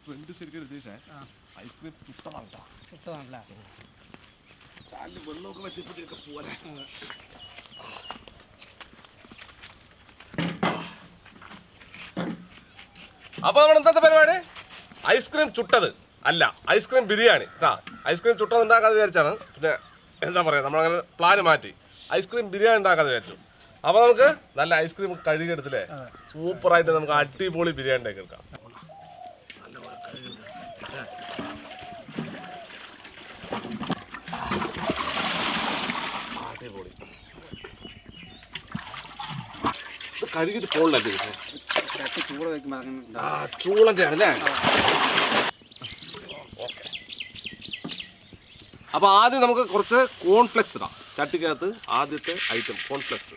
Trend ശരിക്കും രതീഷേ ice cream ചുട്ടതാണല്ലോ. ചുട്ടതാണല്ലേ? ചാലിൽ വെള്ളമൊക്കെ വെച്ചപ്പോഴത്തേക്ക് പോലെ. അപ്പൊ നമ്മൾ എന്താ പരിപാടി? ഐസ്ക്രീം ചുട്ടത് അല്ല, ഐസ്ക്രീം ബിരിയാണി കേട്ടാ. ഐസ്ക്രീം ചുട്ടത് ഉണ്ടാക്കാതെ വിചാരിച്ചാണ്. പിന്നെ എന്താ പറയുക, നമ്മളങ്ങനെ പ്ലാന് മാറ്റി ഐസ്ക്രീം ബിരിയാണി ഉണ്ടാക്കാതെ വിചാരിച്ചു. അപ്പോൾ നമുക്ക് നല്ല ഐസ്ക്രീം കഴുകിയെടുത്തില്ലേ, സൂപ്പറായിട്ട് നമുക്ക് അടിപൊളി ബിരിയാണി ഉണ്ടാക്കി എടുക്കാം. അടിപൊളി കഴുകിട്ട് പോളില്ലേ ചൂളൻ്റെ ആണല്ലേ. ഓക്കെ, അപ്പോൾ ആദ്യം നമുക്ക് കുറച്ച് കോൺഫ്ലെക്സ് ഇടാം ചട്ടിക്കകത്ത്. ആദ്യത്തെ ഐറ്റം കോൺഫ്ലെക്സ്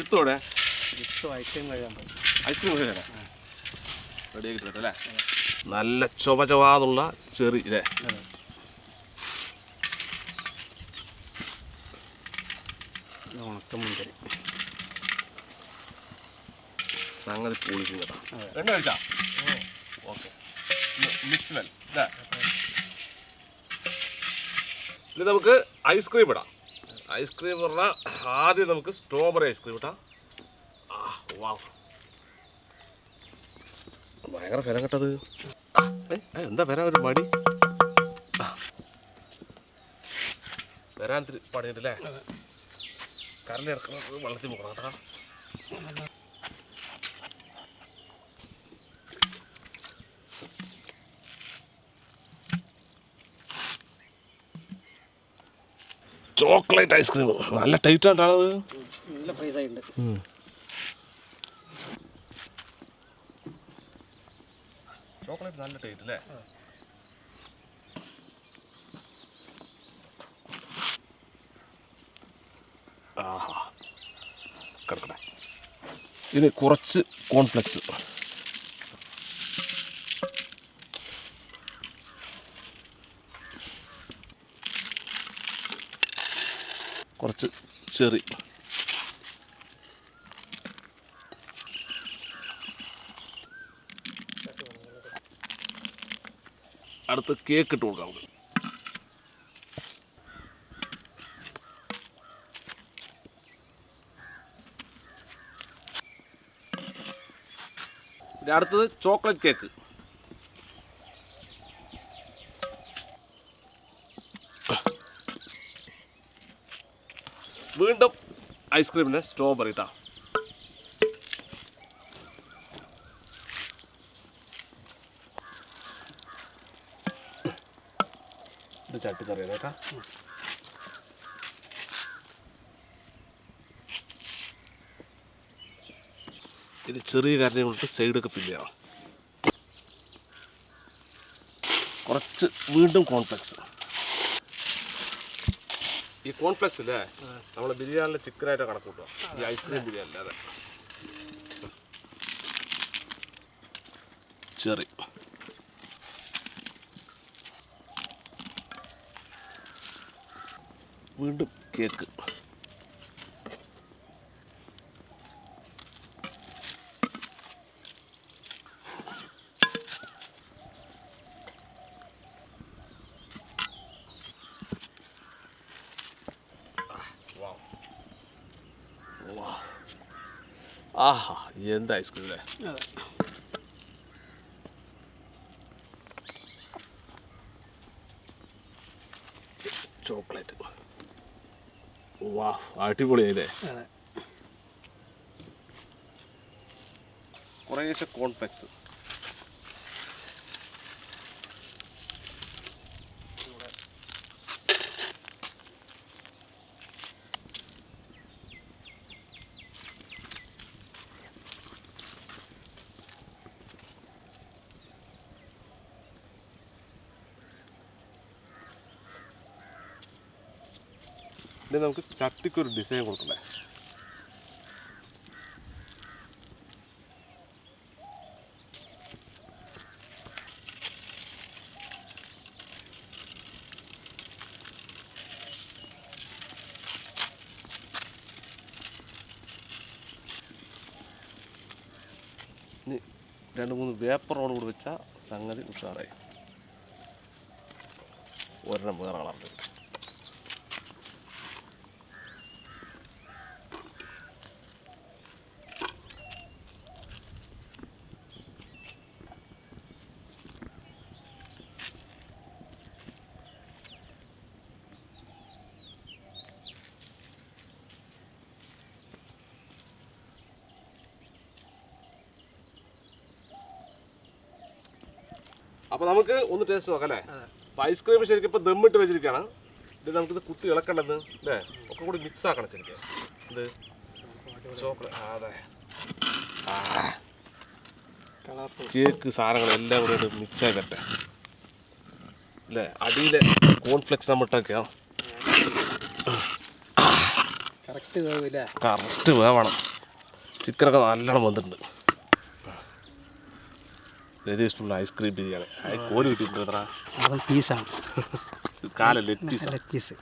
ഇത്തോടെ ഐസ്ക്രീം കഴിയാൻ പോകും. ഐസ്ക്രീം കഴിയാനാ റെഡിയാക്കി അല്ലേ. നല്ല ചുവചവാതുള്ള ചെറി അല്ലേ. ഉണക്കമുന്തിരി സംഗതി പൊളിക്കും കേട്ടോ. എണ്ണ കഴിച്ചാ ഓക്കെ. മിക്സ് വെൽ ഇനി നമുക്ക് ഐസ്ക്രീം ഇടാം. ഐസ്ക്രീം പറഞ്ഞാൽ ആദ്യം നമുക്ക് സ്ട്രോബെറി ഐസ്ക്രീം ഇട്ടാം. വാവ്, ഭയങ്കര ഫലം കേട്ടത്. എന്താ വരാൻ ഒരു മടി? വരാൻ പണിയുണ്ടല്ലേ. കറണ്ട് ഇറക്കുന്നത് വെള്ളത്തിൽ പോകണം കേട്ടോ. ചോക്ലേറ്റ് ഐസ്ക്രീം നല്ല ടൈറ്റ് ആയിട്ടാണത്. നല്ല പ്രൈസ് ആയിട്ടുണ്ട്. ചോക്ലേറ്റ് നല്ല ടൈറ്റ് അല്ലേ. ആഹാ, കിടക്കട്ടെ. ഇത് കുറച്ച് കോൺഫ്ലെക്സ്, കുറച്ച് ചെറി, അടുത്ത് കേക്ക് ഇട്ട് കൊടുക്കാം. അടുത്തത് ചോക്ലേറ്റ് കേക്ക്. വീണ്ടും ഐസ്ക്രീമിന് സ്ട്രോബെറി ഇട്ടാ. ഇത് ചട്ടിക്കറിയാണ് കേട്ടാ. ഇത് ചെറിയ കാര്യം കൊണ്ട് സൈഡൊക്കെ ഫില്ല് ചെയ്യണം. കുറച്ച് വീണ്ടും കോൺഫ്ലെക്സ്. ഈ കോൺഫ്ലെക്സ് ഇല്ലേ, നമ്മൾ ബിരിയാണിയിൽ ചിക്കനായിട്ട് കണക്ക് കൂട്ടുക. ഈ ഐസ്ക്രീം ബിരിയാണി അതെ. ചെറി, വീണ്ടും കേക്ക്, ആഹാ എന്ത് ഐസ്ക്രീം അല്ലേ. ചോക്ലേറ്റ് വാ, അടിപൊളിയായില്ലേ. കുറേശ്ശെ കോൺഫ്ലെക്സ്. ഇനി നമുക്ക് ചട്ടിക്കൊരു ഡിസൈൻ കൊടുക്കണ്ടേ. 2-3 വേപ്പറോട് കൂടി വെച്ചാൽ സംഗതി ഉഷാറായി. ഒരെണ്ണം വേറെ കളറുണ്ട്. അപ്പോൾ നമുക്ക് ഒന്ന് ടേസ്റ്റ് നോക്കാം അല്ലേ? അപ്പോൾ ഐസ്ക്രീം ശരിക്കും ഇപ്പോൾ ദമ്മിട്ട് വെച്ചിരിക്കുകയാണ്. ഇത് നമുക്കിത് കുത്തി ഇളക്കേണ്ടത് അല്ലേ? ഒക്കെ കൂടി മിക്സ് ആക്കണം ശരിക്കും. ഇത് ചോക്ലേറ്റ് അതെ കേക്ക് സാധനങ്ങളെല്ലാം കൂടി മിക്സ് ആക്കട്ടെ അല്ലേ? അടിയിലെ കോൺഫ്ലെക്സ് നമ്മൾ ഇട്ടാക്കിയാ കറക്റ്റ് വേവണം. ചിക്കനൊക്കെ നല്ലോണം വന്നിട്ടുണ്ട്. ഇഷ്ടമുള്ള ഐസ്ക്രീം ബിരിയാണി കോല് കിട്ടിയിട്ടുണ്ട്. പീസാണ് കാല ലെഗ് പീസ്.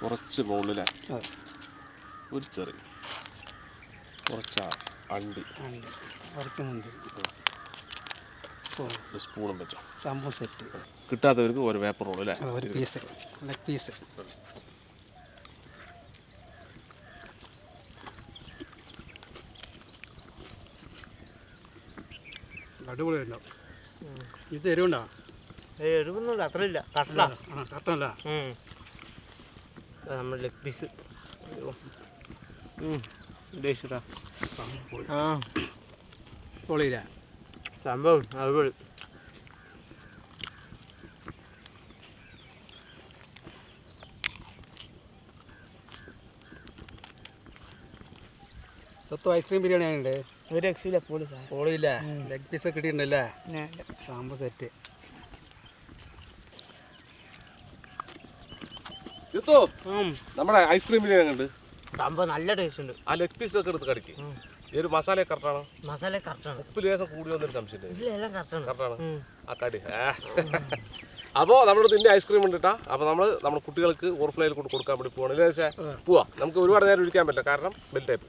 കുറച്ച് മുകളിലെ ഒരു ചെറിയ കുറച്ച് അണ്ടി കുറച്ച് മുന്തി സ്പൂണും വെച്ചോ. സംഭവം സെറ്റ്. കിട്ടാത്തവർക്ക് ഒരു പേപ്പർ റോൾ അല്ലേ? ഒരു പീസ് ലെഗ് പീസ്. അടിപൊളിയുണ്ടാവും. ഇത് എരിവുണ്ടോ? എരിവൊന്നുമില്ല, അത്രയില്ല. കട്ടല്ല നമ്മൾ ലെഗ് പീസ് ഉദ്ദേശിച്ചിട്ടാ പൊളിയില്ല സംഭവം അടിപൊളി. സ്വത്ത് ഐസ്ക്രീം ബിരിയാണി ആണല്ലേ? ഒരു രക്ഷയില്ല, പൊളിയില്ല. Leg piece കിട്ടിയിട്ടുണ്ടല്ലേ? സാമ്പ സെറ്റ്. നമ്മുടെ ഐസ്ക്രീം ബിരിയാണി ഉണ്ട്. സംഭവം നല്ല ടേസ്റ്റ് ഉണ്ട്. ആ ലെഗ് പീസ് ഒക്കെ എടുത്ത് കടിക്കും. ഈ ഒരു മസാല കറക്റ്റാണോ? മസാല കറക്റ്റാണ്. ഉപ്പ് ലേശം കൂടി വന്നൊരു സംശയം. ഇതിലെല്ലാം കറക്റ്റാണ്. ആ കടി അപ്പോൾ നമ്മുടെ ഇതിൻ്റെ ഐസ്ക്രീം ഉണ്ട് കേട്ടോ. അപ്പോൾ നമ്മുടെ കുട്ടികൾക്ക് ഓവർഫ്ലോയിൽ കൊടുക്കാൻ വേണ്ടി പോകണം. പോവാ, നമുക്ക് ഒരുപാട് നേരം ഇരിക്കാൻ പറ്റില്ല, കാരണം ബെൽറ്റായി.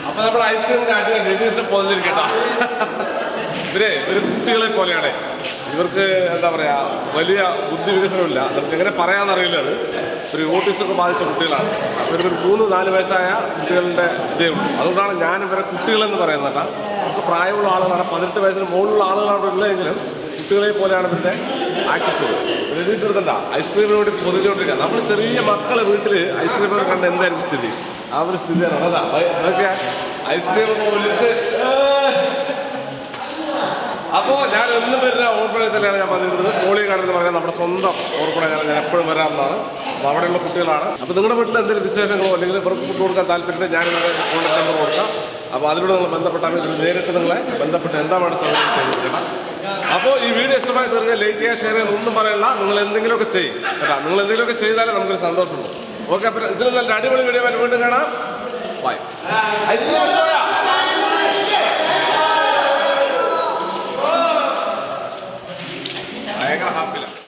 അപ്പൊ നമ്മുടെ ഐസ്ക്രീമിന്റെ അടി രജിസ്റ്റർ പോന്നിരിക്കട്ടാ. ഇവര് കുട്ടികളെ പോലെയാണ്. ഇവർക്ക് എന്താ പറയാ, വലിയ ബുദ്ധി വികസനമില്ല. നമുക്ക് എങ്ങനെ പറയാന്നറിയില്ല. അത് ഒരു ഓട്ടിസമൊക്കെ ബാധിച്ച കുട്ടികളാണ്. അപ്പോൾ ഇവർ 3-4 വയസ്സായ കുട്ടികളുടെ ഇതേ ഉള്ളൂ. അതുകൊണ്ടാണ് ഞാൻ ഇവരെ കുട്ടികളെന്ന് പറയുന്നത്. നമുക്ക് പ്രായമുള്ള ആളുകളാണ്, 18 വയസ്സിന് മുകളിലുള്ള ആളുകളാണ് ഉള്ളതെങ്കിലും കുട്ടികളെ പോലെയാണ് ഇവരുടെ ആറ്റിറ്റ്യൂഡ്. രജിസ്റ്റർ ഐസ്ക്രീമിന് വേണ്ടി പൊതിഞ്ഞുകൊണ്ടിരിക്കുക. നമ്മൾ ചെറിയ മക്കളെ വീട്ടിൽ ഐസ്ക്രീമൊക്കെ കണ്ട എന്തായിരിക്കും സ്ഥിതി? ആ ഒരു സ്ഥിതിയാണ്. അതൊക്കെ ഐസ്ക്രീം വിളിച്ച്. അപ്പോൾ ഞാൻ എന്നും വരുന്ന ഓർപ്പണയിൽ തന്നെയാണ് ഞാൻ പറഞ്ഞിരുന്നത്. കോളികാട് എന്ന് പറയുന്നത് നമ്മുടെ സ്വന്തം ഓർപ്പണയാണ്. ഞാൻ എപ്പോഴും വരാറുള്ളതാണ്. അപ്പോൾ അവിടെയുള്ള കുട്ടികളാണ്. അപ്പോൾ നിങ്ങളുടെ വീട്ടിൽ എന്തെങ്കിലും വിശേഷങ്ങളോ അല്ലെങ്കിൽ ഇവർക്ക് ഫുഡ് കൊടുക്കാൻ താല്പര്യത്തിൽ ഞാൻ നിങ്ങളുടെ കോൺടാക്ട് നമ്പർ കൊടുക്കാം. അപ്പോൾ അതിലൂടെ നിങ്ങൾ ബന്ധപ്പെട്ടാൽ നേരിട്ട് നിങ്ങളെ ബന്ധപ്പെട്ട് എന്താ വേണ്ട സൗകര്യം ചെയ്തിരിക്കണം. അപ്പോൾ ഈ വീഡിയോ ഇഷ്ടമായി തീർന്നാൽ ലൈക്ക് ചെയ്യുക, ഷെയർ ചെയ്യാൻ ഒന്നും പറയണ്ട. നിങ്ങൾ എന്തെങ്കിലുമൊക്കെ ചെയ്യും കേട്ടോ. നിങ്ങൾ എന്തെങ്കിലുമൊക്കെ ചെയ്താലേ നമുക്കൊരു സന്തോഷമുള്ളൂ. ഓക്കെ, അപ്പോൾ ഇതിൽ നല്ല അടിപൊളി വീഡിയോ വീണ്ടും കാണാം. ബൈ. ഐസ്ക്രീം